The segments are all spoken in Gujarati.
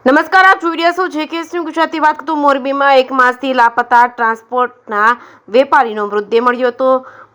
નમસ્કાર, આપ જોઈ રહ્યા છો જેકેએસની ગુજરાતી વાત કરતું મોરબીમાં 1 માસથી લાપતા ટ્રાન્સપોર્ટના વેપારીનો મૃતદેહ મળ્યો હતો.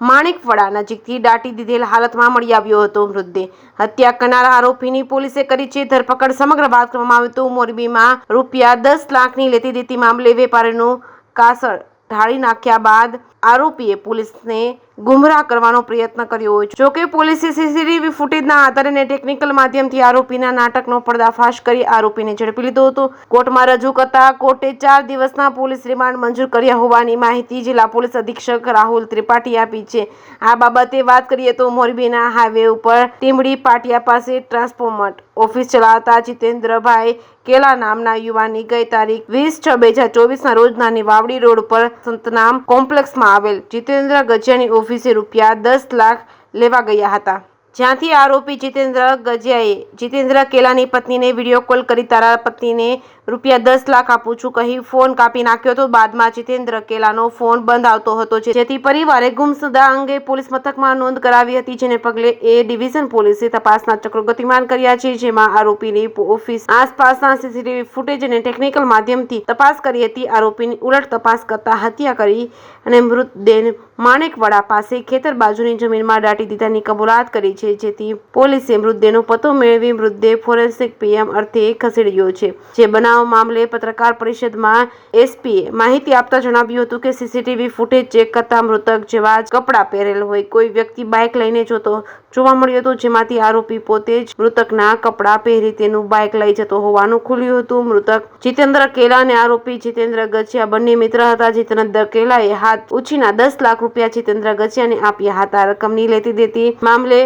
માણેકવાડા નજીકથી દાટી દીધેલ હાલતમાં મળી આવ્યો હતો મૃતદેહ. હત્યા કરનાર આરોપીની પોલીસે કરી છે ધરપકડ. સમગ્ર વાત કરવામાં આવે તો મોરબીમાં ₹10 લાખની લેતી દેતી મામલે વેપારીનું કાસળ ઢાળી નાખ્યા બાદ આરોપીએ પોલીસને ગુમરાહ કરવાનો પ્રયત્ન કર્યો. જોકે પોલીસે સીસીટીવી ફૂટેજના આધારે અને ટેકનિકલ માધ્યમથી આરોપીના નાટકનો પર્દાફાશ કરી આરોપીને ઝડપી લીધો હતો. કોર્ટમાં રજૂ કરતા કોર્ટે 4 દિવસના પોલીસ રિમાન્ડ મંજૂર કર્યા હોવાની માહિતી જિલ્લા પોલીસ અધિક્ષક રાહુલ ત્રિપાઠીએ આપી છે. આ બાબતે વાત કરીએ તો મોરબીના હાઈવે ઉપર ટીમડી પાટિયા પાસે ટ્રાન્સપોર્ટ ઓફિસ ચલાવતા જીતેન્દ્રભાઈ કેલા નામના યુવાનની ગઈ તારીખ 20/6/2024 રોજ નાની વાવડી રોડ પર સંતનામ કોમ્પ્લેક્સમાં આવેલ જીતેન્દ્ર ગજિયાની ઓફિસે ₹10 લાખ લેવા ગયા હતા. જ્યાંથી આરોપી જીતેન્દ્ર ગજિયાએ જીતેન્દ્ર કેલાની પત્નીને વિડીયો કોલ કરી તારા પતિને ₹10 લાખ આપું છું કહી ફોન કાપી નાખ્યો હતો. બાદમાં જીતેન્દ્ર કેલાનો ફોન બંધ આવતો હતો, જેથી પરિવારે ગુમસુદા અંગે પોલીસ મથકમાં નોંધ કરાવી હતી, જેને પગલે એ ડિવિઝન પોલીસે તપાસના ચક્રો ગતિમાન કર્યા છે, જેમાં આરોપીની ઓફિસ આસપાસના સીસીટીવી ફૂટેજ અને ટેકનિકલ માધ્યમથી તપાસ કરી હતી. આરોપીની ઉલટ તપાસ કરતા હત્યા કરી અને મૃતદેહ માણેકવાડા પાસે ખેતર બાજુની જમીનમાં દાટી દીધાની કબૂલાત કરી છે, જેથી પોલીસે મૃતદેહનો પતો મેળવી મૃતદેહ ફોરેન્સિક પીએમ અર્થે ખસેડ્યો છે. જે બનાવ મામલે પત્રકાર પરિષદમાં એસપીએ માહિતી આપતા જણાવ્યું હતું કે સીસીટીવી ફૂટેજ ચેક કરતા મૃતક જેવા જ કપડાં પહેરેલ હોય કોઈ વ્યક્તિ બાઇક લઈને જોવા મળ્યો હતો, જેમાંથી આરોપી પોતે જ મૃતકના કપડાં પહેરી તેનું બાઇક લઈ જતો હોવાનું ખુલ્યું હતું. મૃતક જીતેન્દ્ર કેલા અને આરોપી જીતેન્દ્ર ગજિયા બંને મિત્ર હતા. જીતેન્દ્ર કેલાએ હાથ ઉછીના ₹10 લાખ જીતેન્દ્ર ગજિયાને આપ્યા હતા. રકમની લેતી દેતી મામલે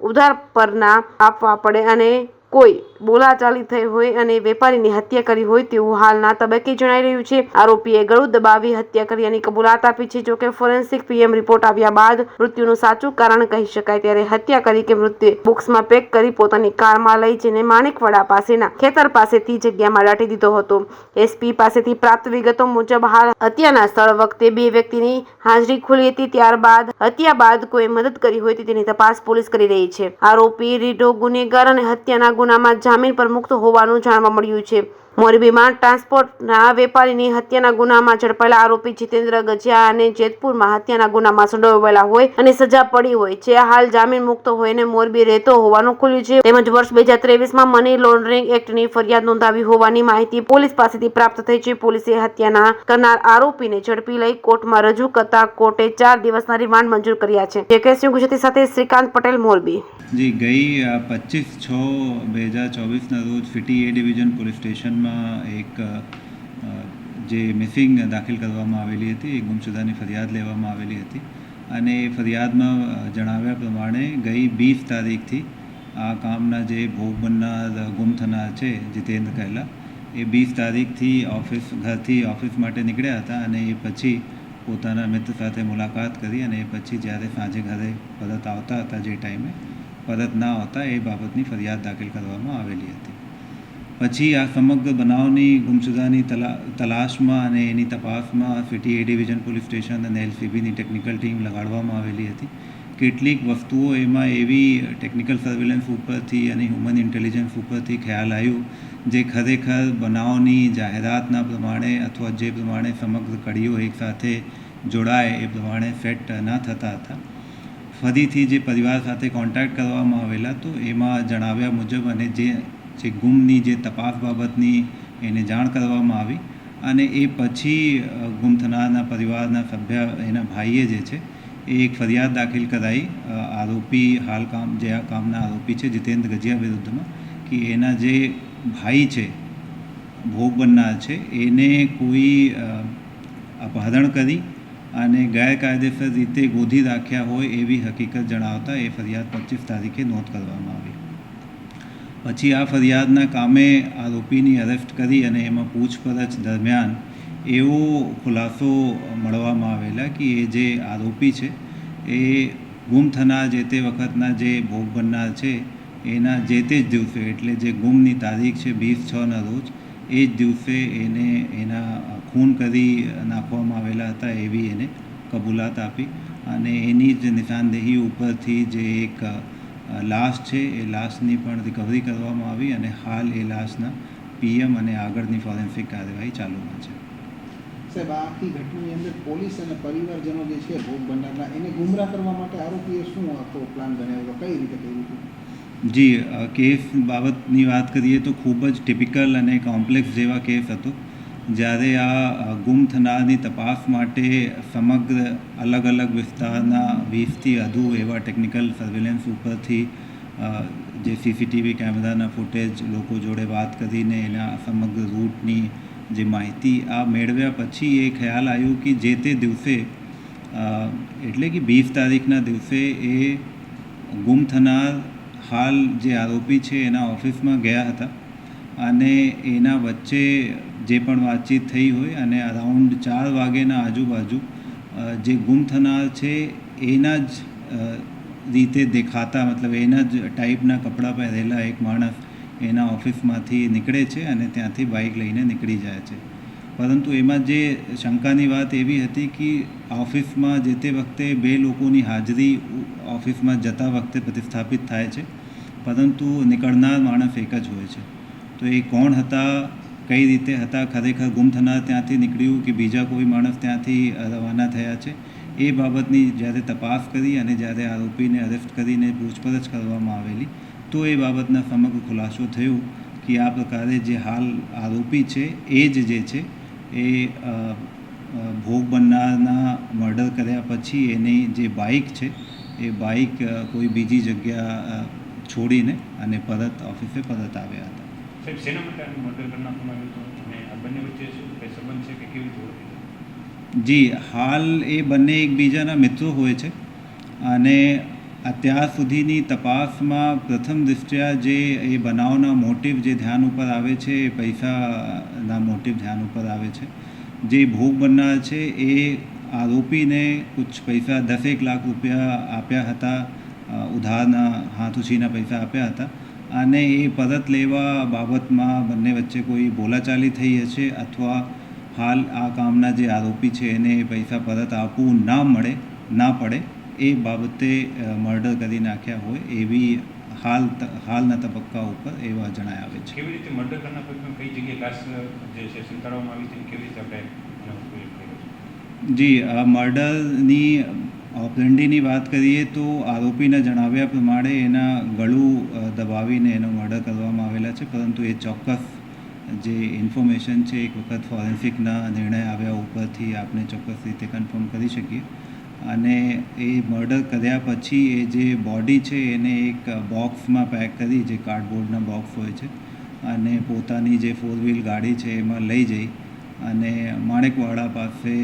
ઉધાર પરના આપવા પડે અને કોઈ બોલાચાલી થઈ હોય અને વેપારીની હત્યા કરી હોય તેવું હાલના તબક્કે જણાઈ રહ્યું છે. આરોપીએ ગળું દબાવી હત્યા કર્યાની કબૂલાત આપી છે. જોકે ફોરેન્સિક પીએમ રિપોર્ટ આવ્યા બાદ મૃત્યુનું સાચું કારણ કહી શકાય ત્યારે હત્યા કરી કે મૃતદેહ બોક્સમાં પેક કરી પોતાની કારમાં લઈ જઈને માણેકવાડા પાસેના ખેતર પાસેથી જગ્યામાં દાટી દીધો હતો. એસપી પાસેથી પ્રાપ્ત વિગતો મુજબ હાલ હત્યાના સ્થળ વખતે 2 વ્યક્તિની હાજરી ખુલી હતી. ત્યારબાદ હત્યા બાદ કોઈ મદદ કરી હોય તેની તપાસ પોલીસ કરી રહી છે. આરોપી રીઢો ગુનેગાર અને હત્યાના ગુનામાં જામીન પર મુક્ત હોવાનું જાણવા મળ્યું છે. મોરબીમાં ટ્રાન્સપોર્ટના વેપારીની હત્યાના ગુનામાં ઝડપાયેલા આરોપી જીતેન્દ્ર ગજિયા અને જેતપુરમાં હત્યાના ગુનામાં સંડોવાયેલા હોય અને સજા પડી હોય છે. હાલ જામીન મુક્ત હોય અને મોરબી રહેતો હોવાનું ખુલ્યું છે. તેમજ વર્ષ 2023માં મની લોન્ડરિંગ એક્ટની ફરિયાદ નોંધાવી હોવાની માહિતી પોલીસ પાસેથી પ્રાપ્ત થઈ છે. પોલીસે હત્યાના કરનાર આરોપીને ઝડપી લઈ કોર્ટમાં રજૂ કરતા કોર્ટે 4 દિવસના રિમાન્ડ મંજૂર કર્યા છે. જેકેએસની ગુજરાતી સાથે શ્રીકાંત પટેલ, મોરબી. जी गई 25/6/2024 રોજ ફિટી એ ડિવિઝન પોલીસ સ્ટેશનમાં એક જે મિસિંગ દાખલ કરવામાં આવેલી હતી, એ ગુમશુદાની ફરિયાદ લેવામાં આવેલી હતી અને એ ફરિયાદમાં જણાવ્યા પ્રમાણે ગઈ 20 તારીખથી આ કામના જે ભોગ બનનાર ગુમ થનાર છે જીતેન્દ્ર કેલા, એ 20 તારીખથી ઘરથી ઓફિસ માટે નીકળ્યા હતા અને એ પછી પોતાના મિત્ર સાથે મુલાકાત કરી અને એ પછી જ્યારે સાંજે ઘરે પરત આવતા હતા જે ટાઈમે પરત ના આવતા એ બાબતની ફરિયાદ દાખલ કરવામાં આવેલી હતી. પછી આ સમગ્ર બનાવની ગુમશુદાની તલાશમાં અને એની તપાસમાં સિટી એ ડિવિઝન પોલીસ સ્ટેશન અને એલસીબીની ટેકનિકલ ટીમ લગાડવામાં આવેલી હતી. કેટલીક વસ્તુઓ એમાં એવી ટેકનિકલ સર્વેલન્સ ઉપરથી અને હ્યુમન ઇન્ટેલિજન્સ ઉપરથી ખ્યાલ આવ્યું જે ખરેખર બનાવની જાહેરાતના પ્રમાણે અથવા જે પ્રમાણે સમગ્ર કડીઓ એકસાથે જોડાય એ પ્રમાણે સેટ ન થતા હતા. ફરીથી જે પરિવાર સાથે કોન્ટેક્ટ કરવામાં આવેલા તો એમાં જણાવ્યા મુજબ અને જે ગુમની જે તપાસ બાબતની એને જાણ કરવામાં આવી અને એ પછી ગુમ થનારના પરિવારના સભ્ય એના ભાઈએ જે છે એ એક ફરિયાદ દાખલ કરાઈ આરોપી આ કામના આરોપી છે જીતેન્દ્ર ગજિયા વિરુદ્ધમાં કે એના જે ભાઈ છે ભોગ બનનાર છે એને કોઈ અપહરણ કરી અને ગેરકાયદેસર રીતે ગોધી રાખ્યા હોય એવી હકીકત જણાવતા એ ફરિયાદ 25 તારીખે નોંધ કરવામાં આવી. પછી આ ફરિયાદના કામે આરોપીની અરેસ્ટ કરી અને એમાં પૂછપરછ દરમિયાન એવો ખુલાસો મળવામાં આવેલા કે એ જે આરોપી છે એ ગુમ થનાર જે તે વખતના જે ભોગ બનનાર છે એના જે તે જ દિવસે એટલે જે ગુમની તારીખ છે 20/6ના રોજ એ જ દિવસે એને એના ખૂન કરી નાખવામાં આવેલા હતા એવી એને કબૂલાત આપી અને એની જ નિશાનદેહી ઉપરથી જે એક લાશ છે એ લાશની પણ રિકવરી કરવામાં આવી અને હાલ એ લાશના પીએમ અને આગળની ફોરેન્સિક કાર્યવાહી ચાલુમાં છે. સાહેબ, આ આખી ઘટનાની અંદર પોલીસ અને પરિવારજનો જે છે ભોગ બનનારના એને ગુમરાહ કરવા માટે આરોપીએ શું આખો પ્લાન બનાવ્યો, કઈ રીતે કર્યું હતું? જી, કેસ બાબતની વાત કરીએ તો ખૂબ જ ટિપિકલ અને કોમ્પ્લેક્સ જેવા કેસ હતો. જ્યારે આ ગુમ થનારની તપાસ માટે સમગ્ર અલગ અલગ વિસ્તારના 20થી વધુ એવા ટેકનિકલ સર્વેલન્સ ઉપરથી જે સીસીટીવી કેમેરાના ફૂટેજ લોકો જોડે વાત કરીને એના સમગ્ર રૂટની જે માહિતી આ મેળવ્યા પછી એ ખ્યાલ આવ્યો કે જે તે દિવસે એટલે કે 20 તારીખના દિવસે એ ગુમ થનાર હાલ જે આરોપી છે એના ઓફિસમાં ગયા હતા અને એના વચ્ચે જે પણ વાતચીત થઈ હોય અને અરાઉન્ડ 4 વાગ્યાના આજુબાજુ જે ગુમ થનાર છે એના જ રીતે દેખાતા મતલબ એના જ ટાઈપના કપડાં પહેરેલા એક માણસ એના ઓફિસમાંથી નીકળે છે અને ત્યાંથી બાઇક લઈને નીકળી જાય છે. પરંતુ એમાં જે શંકાની વાત એવી હતી કે ઓફિસમાં જે તે વખતે 2 લોકોની હાજરી ઓફિસમાં જતા વખતે પ્રતિસ્થાપિત થાય છે, પરંતુ નીકળનાર માણસ એક જ હોય છે. તો એ કોણ હતા, કઈ રીતે હતા, ખરેખર ગુમ થનાર ત્યાંથી નીકળ્યું કે બીજા કોઈ માણસ ત્યાંથી રવાના થયા છે, એ બાબતની જ્યારે તપાસ કરી અને જ્યારે આરોપીને અરેસ્ટ કરીને પૂછપરછ કરવામાં આવેલી તો એ બાબતના સમગ્ર ખુલાસો થયો કે આ પ્રકારે જે હાલ આરોપી છે એ જ જે છે એ ભોગ બનનારના મર્ડર કર્યા પછી એની જે બાઇક છે એ બાઇક કોઈ બીજી જગ્યા છોડીને અને પરત ઓફિસે પરત આવ્યા હતા. સાહેબ, શેના માટે આનું મર્ડર કરી નાખવામાં આવ્યું હતું અને આ બંને વચ્ચે શું કંઈ સંબંધ છે કે કેવી રીતે ઓળખી? જી, હાલ એ બંને એકબીજાના મિત્રો હોય છે અને અત્યાર સુધીની તપાસમાં પ્રથમ દૃષ્ટ્યા જે એ બનાવના મોટિવ જે ધ્યાન ઉપર આવે છે એ પૈસાના મોટિવ ધ્યાન ઉપર આવે છે. જે ભોગ બનનાર છે એ આરોપીને કુછ પૈસા 10 લાખ રૂપિયા આપ્યા હતા, ઉધારના હાથ ઉછીના પૈસા આપ્યા હતા અને એ પરત લેવા બાબતમાં બંને વચ્ચે કોઈ બોલાચાલી થઈ હશે અથવા હાલ આ કામના જે આરોપી છે એને પૈસા પરત આપવું ના પડે એ બાબતે મર્ડર કરી નાખ્યા હોય એવી હાલના તબક્કા ઉપર એવા જણાય આવે છે. કેવી રીતે મર્ડર કરના કોઈ કઈ જગ્યાએ લાશ જે છે સંતાડવામાં આવી હતી, કેવી રીતે આપણે એનો ઉપયોગ કર્યો છે? જી, આ મર્ડરની ઓપરેન્ડીની વાત કરીએ તો આરોપીના જણાવ્યા પ્રમાણે એના ગળું દબાવીને એનો મર્ડર કરવામાં આવેલા છે, પરંતુ એ ચોક્કસ જે ઇન્ફોર્મેશન છે એક વખત ફોરેન્સિકના નિર્ણય આવ્યા ઉપરથી આપણે ચોક્કસ રીતે કન્ફર્મ કરી શકીએ. અને એ મર્ડર કર્યા પછી એ જે બોડી છે એને એક બોક્સમાં પેક કરી, જે કાર્ડબોર્ડના બોક્સ હોય છે, અને પોતાની જે 4 વ્હીલ ગાડી છે એમાં લઈ જઈ અને માણેકવાડા પાસે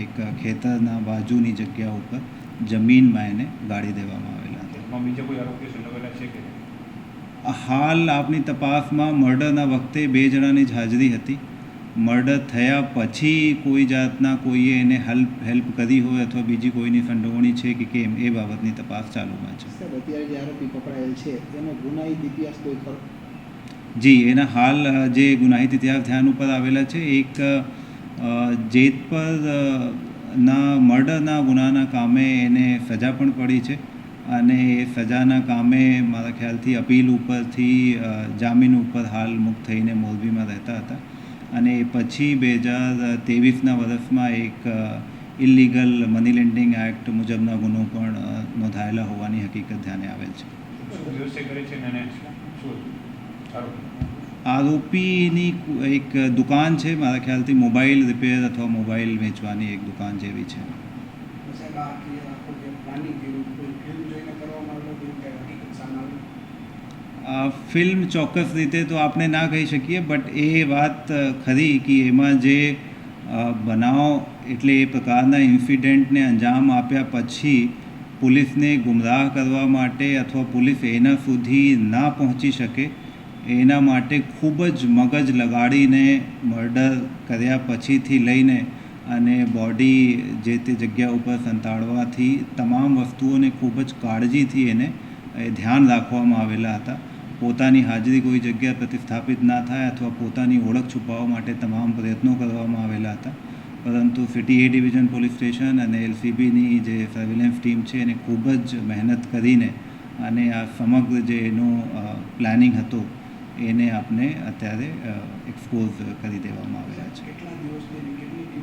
એક ખેતરના બાજુની જગ્યા ઉપર જમીનમાં એને ગાડી દેવામાં આવેલા હતા. એમાં બીજા કોઈ આરોપીઓ સંડોવાયેલા છે કે? હાલ આપની તપાસમાં મર્ડરના વખતે 2 જણાની જ હાજરી હતી. મર્ડર થયા પછી કોઈ જાતના કોઈએ એને હેલ્પ કરી હોય અથવા બીજી કોઈની સંડોવણી છે કે કેમ એ બાબતની તપાસ ચાલુમાં છે. સાહેબ, અત્યારે જે આરોપી પકડાયેલ છે એનો ગુનાહિત ઇતિહાસ કોઈ ખરો? જી, એના હાલ જે ગુનાહિત ઇતિહાસ ધ્યાન ઉપર આવેલા છે, એક જેતપર ના મર્ડરના ગુનાના કામે એને સજા પણ પડી છે અને એ સજાના કામે મારા ખ્યાલથી અપીલ ઉપરથી જામીન ઉપર હાલ મુક્ત થઈને મોરબીમાં રહેતા હતા અને એ પછી 2023ના વર્ષમાં એક ઇલીગલ મની લેન્ડિંગ એક્ટ મુજબના ગુનો પણ નોંધાયેલા હોવાની હકીકત ધ્યાને આવેલ છે. શું વ્યવસાય કરે છે અને શું આરોપીની એક દુકાન છે, મારા ખ્યાલથી મોબાઈલ રિપેર અથવા મોબાઈલ વેચવાની એક દુકાન જેવી છે. સાહેબ, આખો જે પ્લાનિંગ કર્યું કોઈ ફિલ્મ જોઈને કરવામાં આવેલું કે હકીકત સામે આવી? ફિલ્મ ચોક્કસ રીતે તો આપણે ના કહી શકીએ, બટ એ વાત ખરી કે એમાં જે બનાવ એટલે એ પ્રકારના ઇન્સિડન્ટને અંજામ આપ્યા પછી પોલીસને ગુમરાહ કરવા માટે અથવા પોલીસ એના સુધી ના પહોંચી શકે એના માટે ખૂબ જ મગજ લગાડીને મર્ડર કર્યા પછીથી લઈને અને બોડી જે તે જગ્યા ઉપર સંતાડવાથી તમામ વસ્તુઓને ખૂબ જ કાળજીથી એને ધ્યાન રાખવામાં આવેલા હતા. પોતાની હાજરી કોઈ જગ્યા પ્રતિસ્થાપિત ના થાય અથવા પોતાની ઓળખ છુપાવવા માટે તમામ પ્રયત્નો કરવામાં આવેલા હતા, પરંતુ સિટી એ ડિવિઝન પોલીસ સ્ટેશન અને એલસીબીની જે સર્વેલન્સ ટીમ છે એને ખૂબ જ મહેનત કરીને અને આ સમગ્ર જે એનો પ્લાનિંગ હતો એને આપણે અત્યારે એક્સપોઝ કરી દેવામાં આવ્યા છે. કેટલા દિવસની કેટલી ટીમ